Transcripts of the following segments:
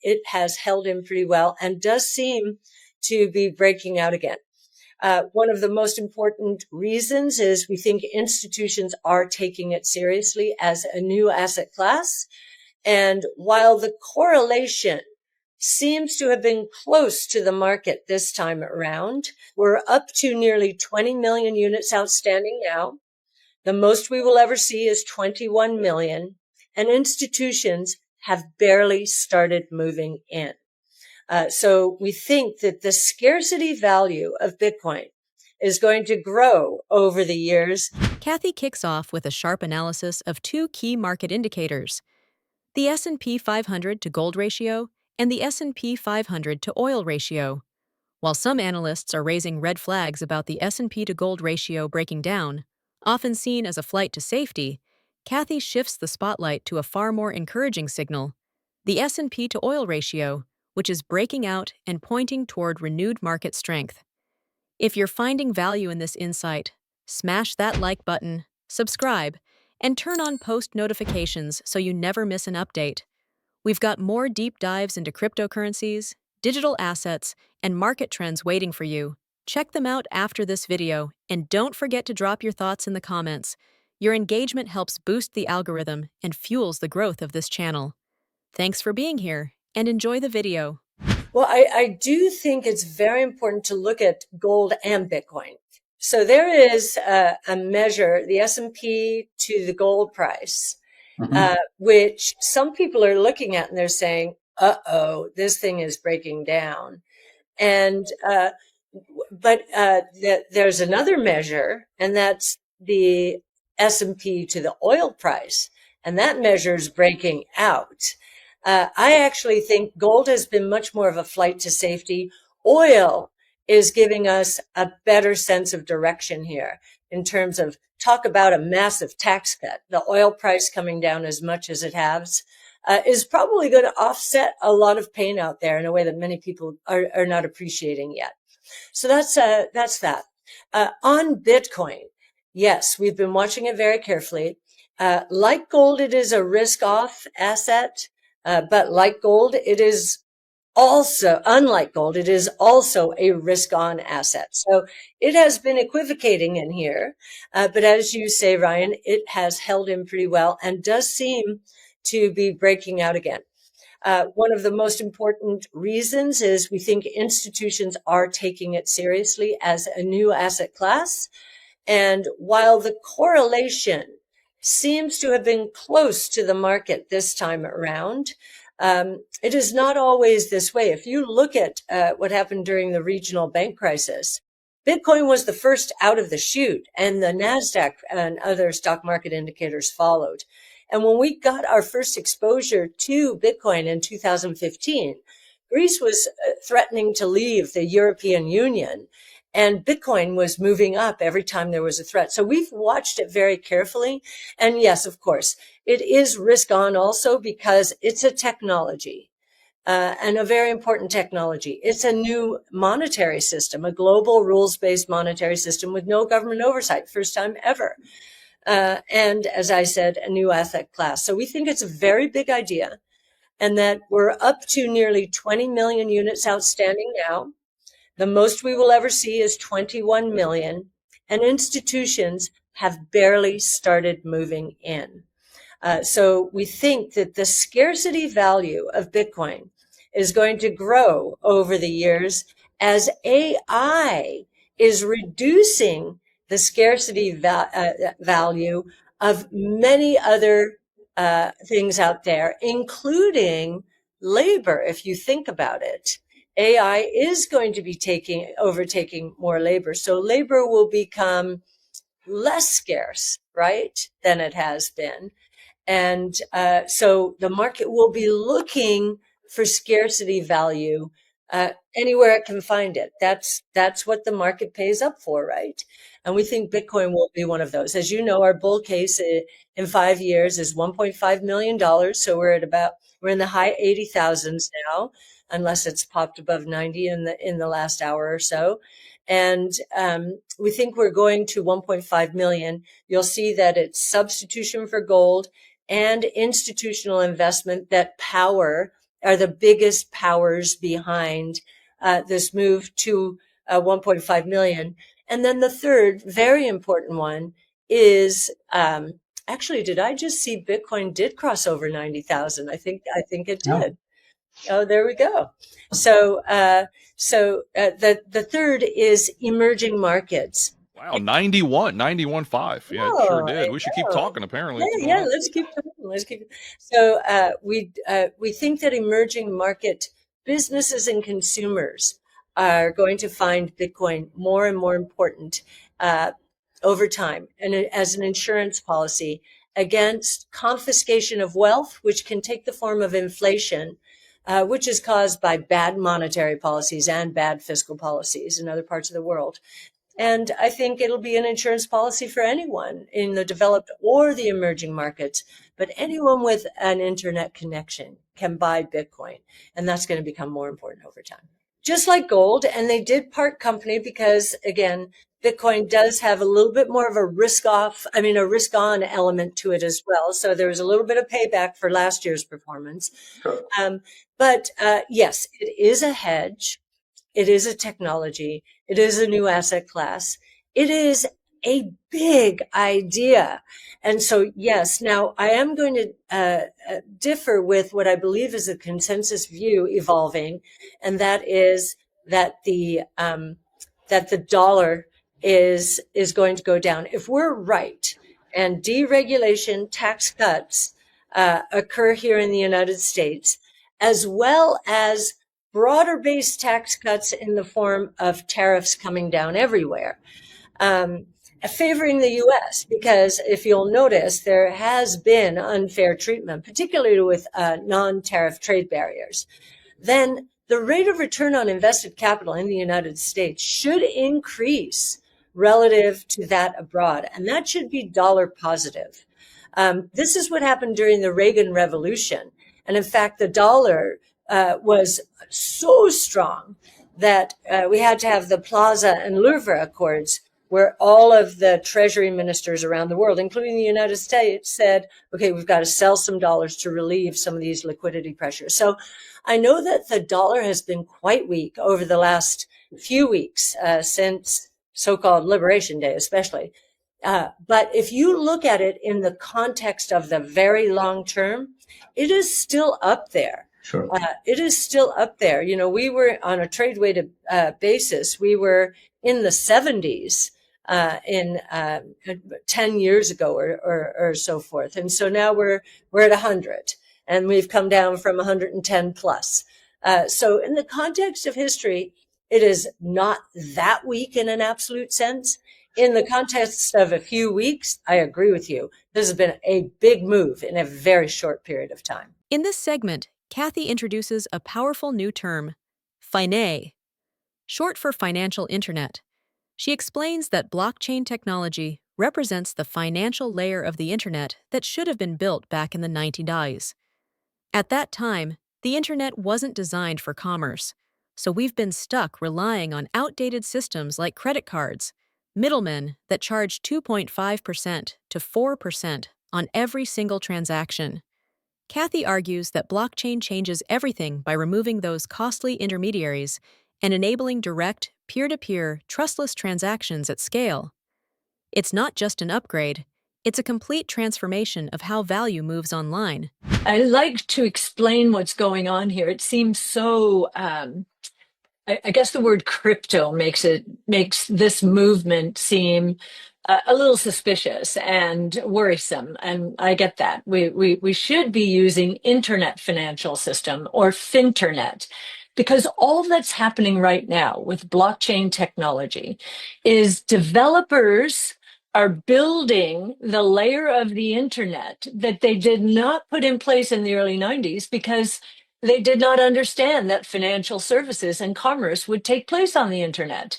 it has held in pretty well and does seem to be breaking out again. One of the most important reasons is we think institutions are taking it seriously as a new asset class. And while the correlation seems to have been close to the market this time around, we're up to nearly 20 million units outstanding now. The most we will ever see is 21 million, and institutions have barely started moving in. So we think that the scarcity value of Bitcoin is going to grow over the years. Cathie kicks off with a sharp analysis of two key market indicators: the S&P 500 to gold ratio and the S&P 500 to oil ratio. While some analysts are raising red flags about the S&P to gold ratio breaking down, often seen as a flight to safety, Cathie shifts the spotlight to a far more encouraging signal: the S&P to oil ratio, which is breaking out and pointing toward renewed market strength. If you're finding value in this insight, smash that like button, subscribe, and turn on post notifications so you never miss an update. We've got more deep dives into cryptocurrencies, digital assets, and market trends waiting for you. Check them out after this video, and don't forget to drop your thoughts in the comments. Your engagement helps boost the algorithm and fuels the growth of this channel. Thanks for being here, and enjoy the video. Well, I do think it's very important to look at gold and Bitcoin. So there is a measure, the S&P to the gold price, which some people are looking at and they're saying, uh-oh, this thing is breaking down. And but there's another measure, and that's the S&P to the oil price, and that measure is breaking out. I actually think gold has been much more of a flight to safety. Oil is giving us a better sense of direction here in terms of talk about a massive tax cut. The oil price coming down as much as it has is probably going to offset a lot of pain out there in a way that many people are not appreciating yet. So that's that. On Bitcoin, yes, we've been watching it very carefully. Like gold, it is a risk-off asset. But like gold, it is also, unlike gold, it is also a risk-on asset. So it has been equivocating in here. But as you say, Ryan, it has held in pretty well and does seem to be breaking out again. One of the most important reasons is we think institutions are taking it seriously as a new asset class. And while the correlation seems to have been close to the market this time around, it is not always this way. If you look at what happened during the regional bank crisis, Bitcoin was the first out of the chute, and the NASDAQ and other stock market indicators followed. And when we got our first exposure to Bitcoin in 2015, Greece was threatening to leave the European Union, and Bitcoin was moving up every time there was a threat. So we've watched it very carefully. And yes, of course, it is risk on also because it's a technology. And a very important technology. It's a new monetary system, a global rules-based monetary system with no government oversight, first time ever. And as I said, a new asset class. So we think it's a very big idea, and that we're up to nearly 20 million units outstanding now. The most we will ever see is 21 million, and institutions have barely started moving in. So we think that the scarcity value of Bitcoin is going to grow over the years as AI is reducing the scarcity value of many other things out there, including labor. If you think about it, AI is going to be overtaking more labor. So labor will become less scarce, right, than it has been. And so the market will be looking for scarcity value anywhere it can find it. That's what the market pays up for, right? And we think Bitcoin will be one of those. As you know, our bull case in 5 years is $1.5 million. So we're in the high 80,000s now, unless it's popped above 90 in the last hour or so. And we think we're going to 1.5 million. You'll see that it's substitution for gold and institutional investment that power are the biggest powers behind this move to 1.5 million. And then the third, very important one is actually, did I just see Bitcoin did cross over 90,000? I think it Yeah. did. Oh, there we go. So, the third is emerging markets. Wow, 91.5. Yeah, it sure Oh, did. We should keep I know. talking, apparently. What's going Yeah, on? let's keep talking. Let's keep. So, we think that emerging market businesses and consumers are going to find Bitcoin more and more important uh, over time, and as an insurance policy against confiscation of wealth, which can take the form of inflation, which is caused by bad monetary policies and bad fiscal policies in other parts of the world. And I think it'll be an insurance policy for anyone in the developed or the emerging markets. But anyone with an internet connection can buy Bitcoin. And that's going to become more important over time. Just like gold. And they did part company because, again, Bitcoin does have a little bit more of a risk on element to it as well. So there was a little bit of payback for last year's performance. Sure. But yes, it is a hedge. It is a technology. It is a new asset class. It is a big idea. And so, yes, now I am going to differ with what I believe is a consensus view evolving, and that is that the dollar is going to go down. If we're right and deregulation, tax cuts occur here in the United States, as well as broader based tax cuts in the form of tariffs coming down everywhere, favoring the U.S. Because if you'll notice, there has been unfair treatment, particularly with non-tariff trade barriers. Then the rate of return on invested capital in the United States should increase relative to that abroad, and that should be dollar positive. This is what happened during the Reagan Revolution. And in fact, the dollar was so strong that we had to have the Plaza and Louvre Accords, where all of the treasury ministers around the world, including the United States, said, okay, we've got to sell some dollars to relieve some of these liquidity pressures. So I know that the dollar has been quite weak over the last few weeks, since so-called Liberation Day, especially. But if you look at it in the context of the very long term, it is still up there. Sure. It is still up there. You know, we were on a trade weighted basis. We were in the 70s in 10 years ago or so forth. And so now we're at 100, and we've come down from 110 plus. So in the context of history, it is not that weak in an absolute sense. In the context of a few weeks, I agree with you. This has been a big move in a very short period of time. In this segment, Cathie introduces a powerful new term, FINAE, short for financial internet. She explains that blockchain technology represents the financial layer of the internet that should have been built back in the 1990s. At that time, the internet wasn't designed for commerce, so we've been stuck relying on outdated systems like credit cards, middlemen that charge 2.5% to 4% on every single transaction. Cathie argues that blockchain changes everything by removing those costly intermediaries and enabling direct, peer-to-peer, trustless transactions at scale. It's not just an upgrade, it's a complete transformation of how value moves online. I like to explain what's going on here. It seems so, I guess the word crypto makes this movement seem a little suspicious and worrisome, and I get that. We should be using internet financial system or finternet, because all that's happening right now with blockchain technology is developers are building the layer of the internet that they did not put in place in the early 90s because they did not understand that financial services and commerce would take place on the internet.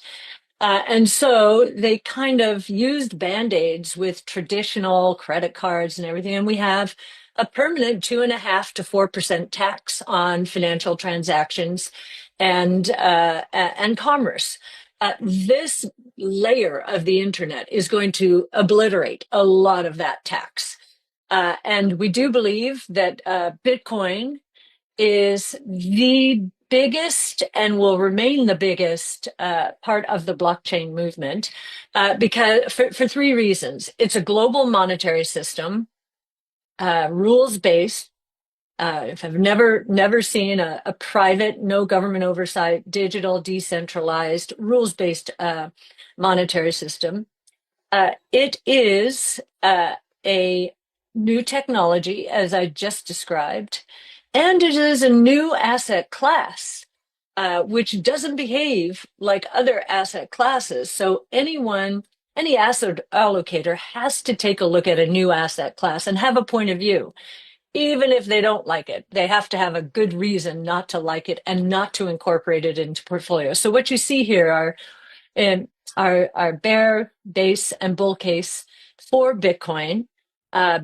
And so they kind of used band-aids with traditional credit cards and everything. And we have a permanent 2.5% to 4% tax on financial transactions and commerce. This layer of the internet is going to obliterate a lot of that tax. And we do believe that Bitcoin is the biggest and will remain the biggest part of the blockchain movement because for three reasons. It's a global monetary system, rules-based. If I've never seen a private, no government oversight, digital, decentralized, rules-based monetary system. It is a new technology, as I just described, and it is a new asset class, which doesn't behave like other asset classes. So any asset allocator has to take a look at a new asset class and have a point of view. Even if they don't like it, they have to have a good reason not to like it and not to incorporate it into portfolio. So what you see here are our bear, base, and bull case for Bitcoin,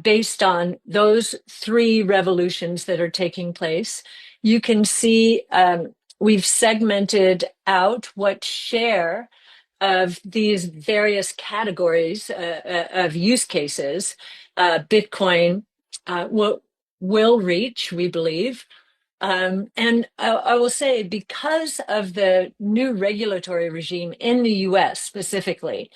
based on those three revolutions that are taking place. You can see we've segmented out what share of these various categories of use cases Bitcoin will reach, we believe. And I will say, because of the new regulatory regime in the US specifically,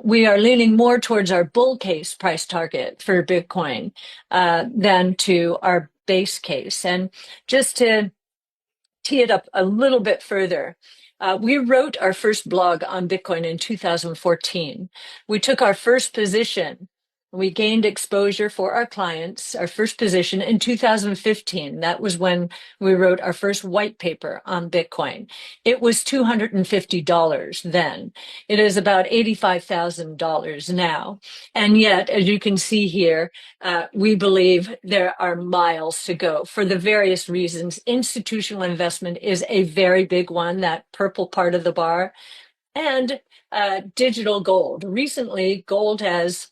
we are leaning more towards our bull case price target for Bitcoin than to our base case. And just to tee it up a little bit further, we wrote our first blog on Bitcoin in 2014. We took our first position. We gained exposure for our clients, our first position in 2015. That was when we wrote our first white paper on Bitcoin. It was $250 then. It is about $85,000 now. And yet, as you can see here, we believe there are miles to go for the various reasons. Institutional investment is a very big one, that purple part of the bar, and digital gold. Recently, gold has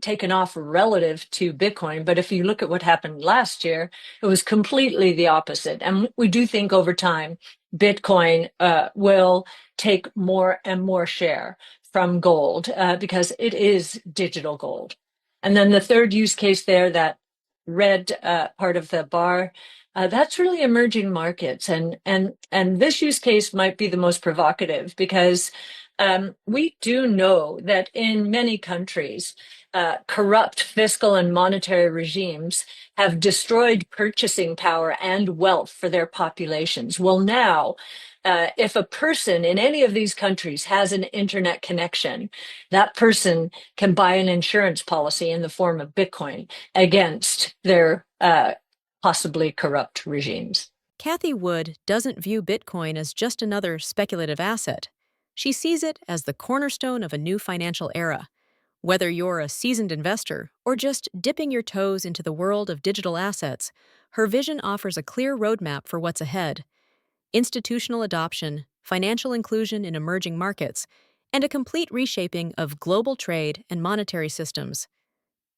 taken off relative to Bitcoin, but if you look at what happened last year, it was completely the opposite. And we do think over time, Bitcoin will take more and more share from gold because it is digital gold. And then the third use case there, that red part of the bar, that's really emerging markets. And this use case might be the most provocative because we do know that in many countries, corrupt fiscal and monetary regimes have destroyed purchasing power and wealth for their populations. Well, now, if a person in any of these countries has an internet connection, that person can buy an insurance policy in the form of Bitcoin against their possibly corrupt regimes. Cathie Wood doesn't view Bitcoin as just another speculative asset. She sees it as the cornerstone of a new financial era. Whether you're a seasoned investor or just dipping your toes into the world of digital assets, her vision offers a clear roadmap for what's ahead: institutional adoption, financial inclusion in emerging markets, and a complete reshaping of global trade and monetary systems.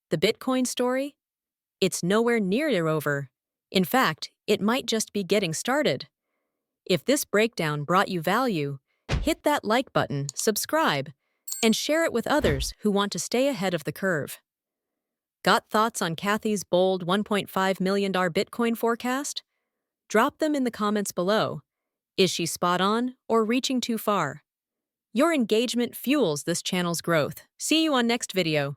The Bitcoin story? It's nowhere near over. In fact, it might just be getting started. If this breakdown brought you value, hit that like button, subscribe, and share it with others who want to stay ahead of the curve. Got thoughts on Cathie's bold $1.5 million Bitcoin forecast? Drop them in the comments below. Is she spot on or reaching too far? Your engagement fuels this channel's growth. See you on next video.